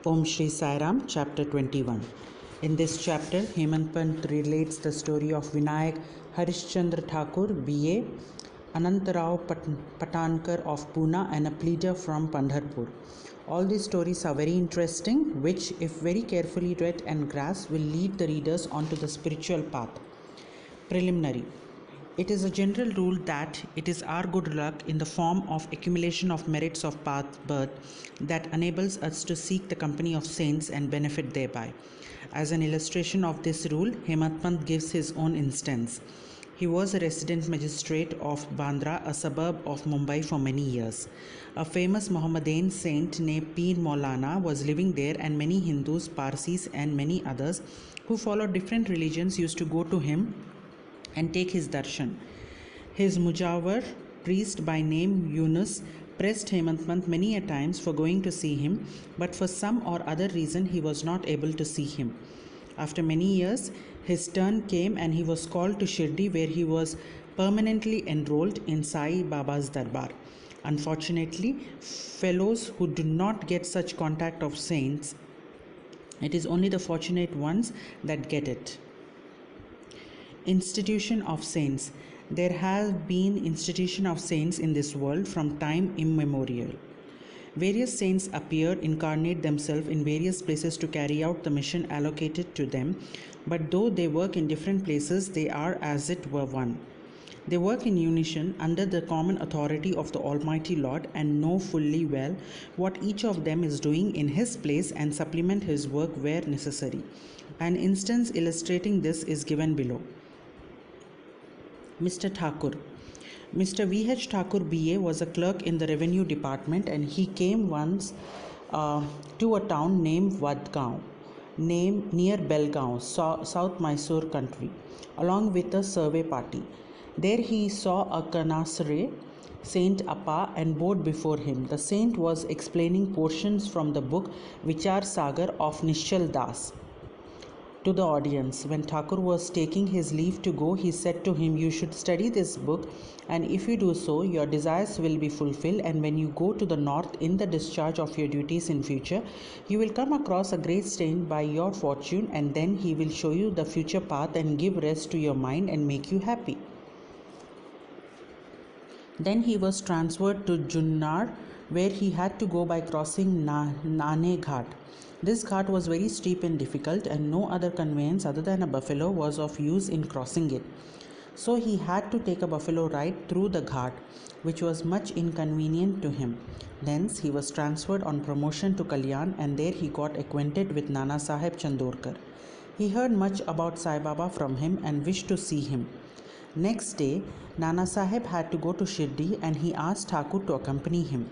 Om Shri Sai Chapter 21. In this chapter, Hemant Pant relates the story of Vinayak Harishchandra Thakur, B.A., Anantrao Patankar of Pune, and a pleader from Pandharpur. All these stories are very interesting, which, if very carefully read and grasped, will lead the readers onto the spiritual path. Preliminary. It is a general rule that it is our good luck in the form of accumulation of merits of birth that enables us to seek the company of saints and benefit thereby. As an illustration of this rule, Hemant Pant gives his own instance. He was a resident magistrate of Bandra, a suburb of Mumbai, for many years. A famous Mohammedan saint named Pir Maulana was living there, and many Hindus, Parsis, and many others who followed different religions used to go to him and take his darshan. His mujawar, priest by name Yunus, pressed Hemant Pant many a times for going to see him, but for some or other reason he was not able to see him. After many years, his turn came and he was called to Shirdi, where he was permanently enrolled in Sai Baba's Darbar. Unfortunately, fellows who do not get such contact of saints, it is only the fortunate ones that get it. Institution of saints. There have been institution of saints in this world from time immemorial. Various saints appear, incarnate themselves in various places to carry out the mission allocated to them, but though they work in different places, they are as it were one. They work in unison under the common authority of the Almighty Lord and know fully well what each of them is doing in his place and supplement his work where necessary. An instance illustrating this is given below. Mr. Thakur. Mr. V.H.Thakur B.A. was a clerk in the revenue department, and he came once to a town named Vadgaon, near Belgaon, South Mysore country, along with a survey party. There he saw a Kanasare, Saint Appa, and bowed before him. The saint was explaining portions from the book Vichar Sagar of Nishchal Das to the audience. When Thakur was taking his leave to go, he said to him, "You should study this book, and if you do so, your desires will be fulfilled, and when you go to the north in the discharge of your duties in future, you will come across a great saint by your fortune, and then he will show you the future path and give rest to your mind and make you happy." Then he was transferred to Junnar, where he had to go by crossing Nane Ghat. This ghat was very steep and difficult, and no other conveyance other than a buffalo was of use in crossing it. So he had to take a buffalo ride through the ghat, which was much inconvenient to him. Thence he was transferred on promotion to Kalyan, and there he got acquainted with Nana Sahib Chandorkar. He heard much about Sai Baba from him and wished to see him. Next day, Nana Sahib had to go to Shirdi, and he asked Thakur to accompany him.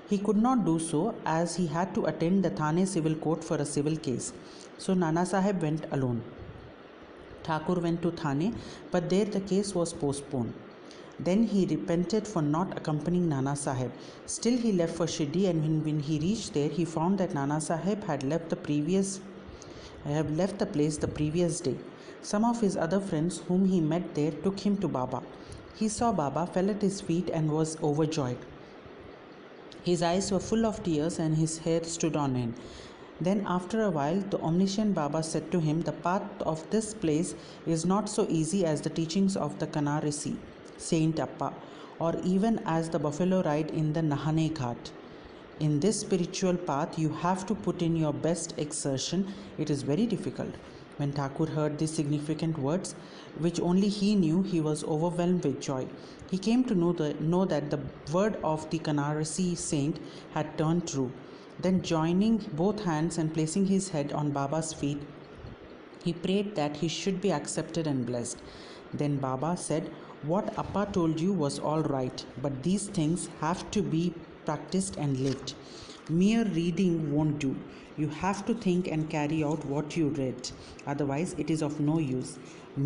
He could not do so, as he had to attend the Thane civil court for a civil case. So Nana Sahib went alone. Thakur went to Thane, but there the case was postponed. Then he repented for not accompanying Nana Sahib. Still he left for Shirdi, and when he reached there, he found that Nana Sahib had left the place the previous day. Some of his other friends whom he met there took him to Baba. He saw Baba, fell at his feet, and was overjoyed. His eyes were full of tears and his hair stood on end. Then after a while, the omniscient Baba said to him, "The path of this place is not so easy as the teachings of the Kanarasi, Saint Appa, or even as the buffalo ride in the Nahane Ghat. In this spiritual path, you have to put in your best exertion. It is very difficult." When Thakur heard these significant words, which only he knew, he was overwhelmed with joy. He came to know that the word of the Kanarasi saint had turned true. Then, joining both hands and placing his head on Baba's feet, he prayed that he should be accepted and blessed. Then Baba said, "What Appa told you was all right, but these things have to be practiced and lived. Mere reading won't do. You have to think and carry out what you read. Otherwise, it is of no use.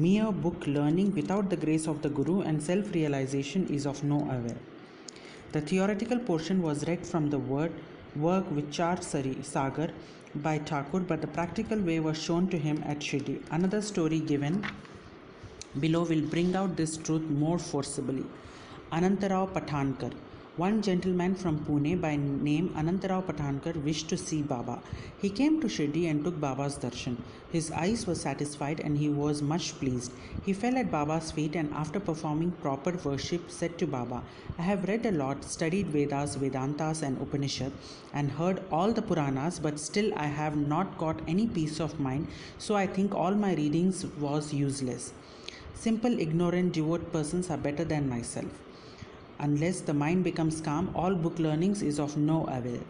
Mere book learning without the grace of the Guru and self-realization is of no avail." The theoretical portion was read from the work Vichar Sagar by Thakur, but the practical way was shown to him at Shirdi. Another story given below will bring out this truth more forcibly. Anantrao Patankar One gentleman from Pune by name Anantrao Patankar wished to see Baba. He came to Shirdi and took Baba's darshan. His eyes were satisfied and he was much pleased. He fell at Baba's feet and after performing proper worship said to Baba, I have read a lot, studied Vedas, Vedantas and Upanishad and heard all the Puranas, but still I have not got any peace of mind, so I think all my readings was useless. Simple, ignorant, devout persons are better than myself. Unless the mind becomes calm, all book learnings is of no avail.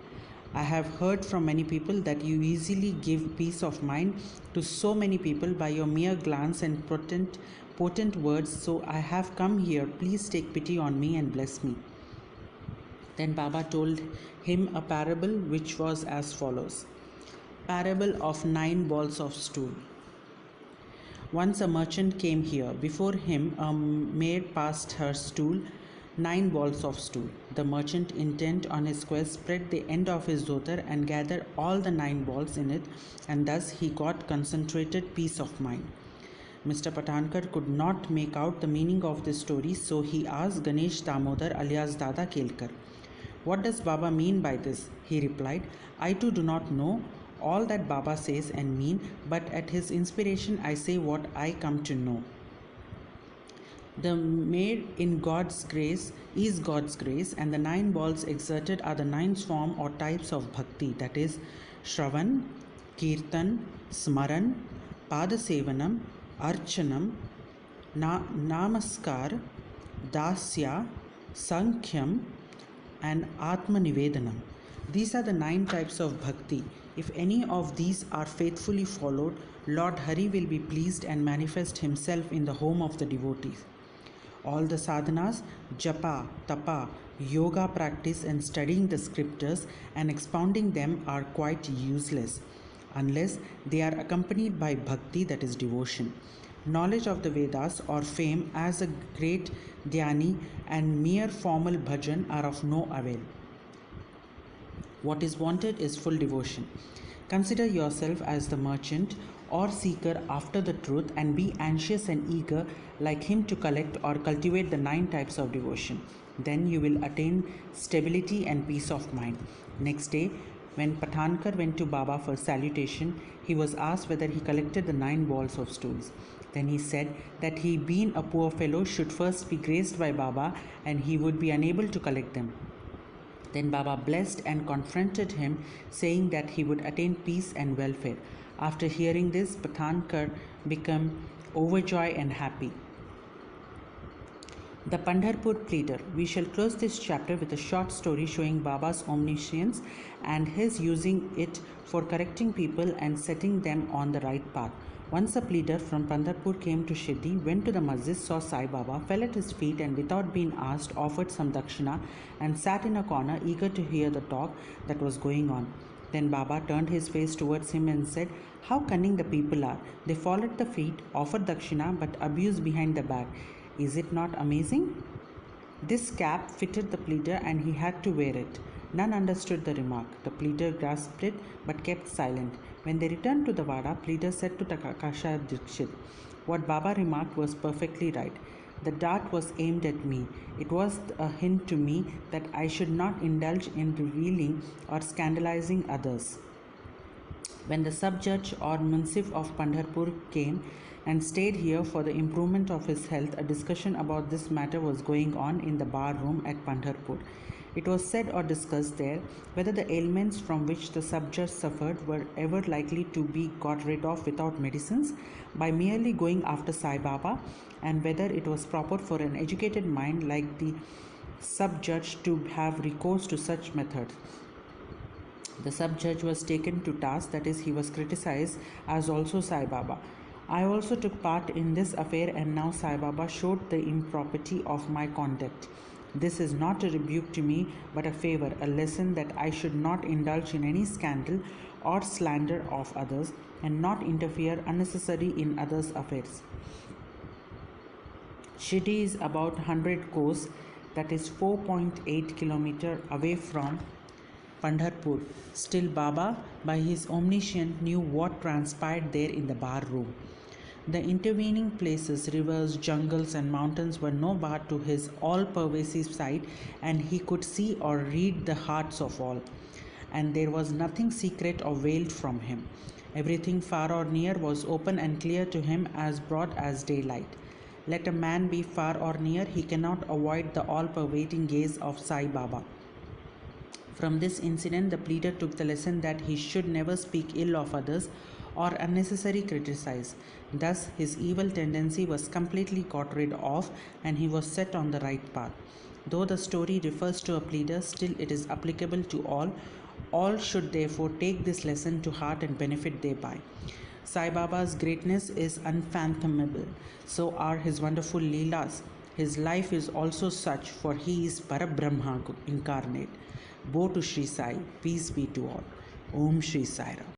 I have heard from many people that you easily give peace of mind to so many people by your mere glance and potent words, so I have come here. Please take pity on me and bless me. Then Baba told him a parable which was as follows. Parable of 9 balls of stool. Once a merchant came here. Before him a maid passed her stool, 9 balls of stool. The merchant, intent on his quest, spread the end of his dhotar and gathered all the 9 balls in it, and thus he got concentrated peace of mind. Mr. Patankar could not make out the meaning of this story, so he asked Ganesh Damodar alias Dada Kelkar, what does Baba mean by this? He replied, I too do not know all that Baba says and mean, but at his inspiration I say what I come to know. The maid in God's grace is God's grace, and the 9 balls exerted are the 9 form or types of bhakti, that is Shravan, Kirtan, Smaran, Padasevanam, Archanam, Namaskar, Dasya, Sankyam and Atma Nivedanam. These are the 9 types of bhakti. If any of these are faithfully followed, Lord Hari will be pleased and manifest himself in the home of the devotees. All the sadhanas, japa, tapa, yoga practice and studying the scriptures and expounding them are quite useless unless they are accompanied by bhakti, that is devotion. Knowledge of the Vedas or fame as a great dhyani and mere formal bhajan are of no avail. What is wanted is full devotion. Consider yourself as the merchant or seeker after the truth and be anxious and eager like him to collect or cultivate the 9 types of devotion. Then you will attain stability and peace of mind. Next day, when Patankar went to Baba for salutation, he was asked whether he collected the 9 balls of stools. Then he said that he, being a poor fellow, should first be graced by Baba and he would be unable to collect them. Then Baba blessed and confronted him, saying that he would attain peace and welfare. After hearing this, Patankar became overjoyed and happy. The Pandharpur Pleader. We shall close this chapter with a short story showing Baba's omniscience and his using it for correcting people and setting them on the right path. Once a pleader from Pandharpur came to Shirdi, went to the masjid, saw Sai Baba, fell at his feet and without being asked offered some dakshina and sat in a corner eager to hear the talk that was going on. Then Baba turned his face towards him and said, how cunning the people are. They fall at the feet, offer dakshina but abuse behind the back. Is it not amazing? This cap fitted the pleader and he had to wear it. None understood the remark. The pleader grasped it but kept silent. When they returned to the Vada, pleader said to Takakasha Dikshit, what Baba remarked was perfectly right. The dart was aimed at me. It was a hint to me that I should not indulge in revealing or scandalizing others. When the sub-judge or munsif of Pandharpur came and stayed here for the improvement of his health, a discussion about this matter was going on in the bar room at Pandharpur. It was said or discussed there whether the ailments from which the sub-judge suffered were ever likely to be got rid of without medicines by merely going after Sai Baba, and whether it was proper for an educated mind like the sub-judge to have recourse to such methods. The sub-judge was taken to task, that is, he was criticized, as also Sai Baba. I also took part in this affair, and now Sai Baba showed the impropriety of my conduct. This is not a rebuke to me, but a favor, a lesson that I should not indulge in any scandal or slander of others, and not interfere unnecessarily in others' affairs. Shirdi is about 100 kos, that is 4.8 km away from Pandharpur. Still Baba, by his omniscience, knew what transpired there in the bar room. The intervening places, rivers, jungles, and mountains were no bar to his all pervasive sight, and he could see or read the hearts of all. And there was nothing secret or veiled from him. Everything far or near was open and clear to him, as broad as daylight. Let a man be far or near, he cannot avoid the all pervading gaze of Sai Baba. From this incident, the pleader took the lesson that he should never speak ill of others or unnecessarily criticize. Thus, his evil tendency was completely got rid of, and he was set on the right path. Though the story refers to a pleader, still it is applicable to all. All should therefore take this lesson to heart and benefit thereby. Sai Baba's greatness is unfathomable. So are his wonderful Leelas. His life is also such, for he is Parabrahma incarnate. Bow to Shri Sai. Peace be to all. Om Shri Sai Ram.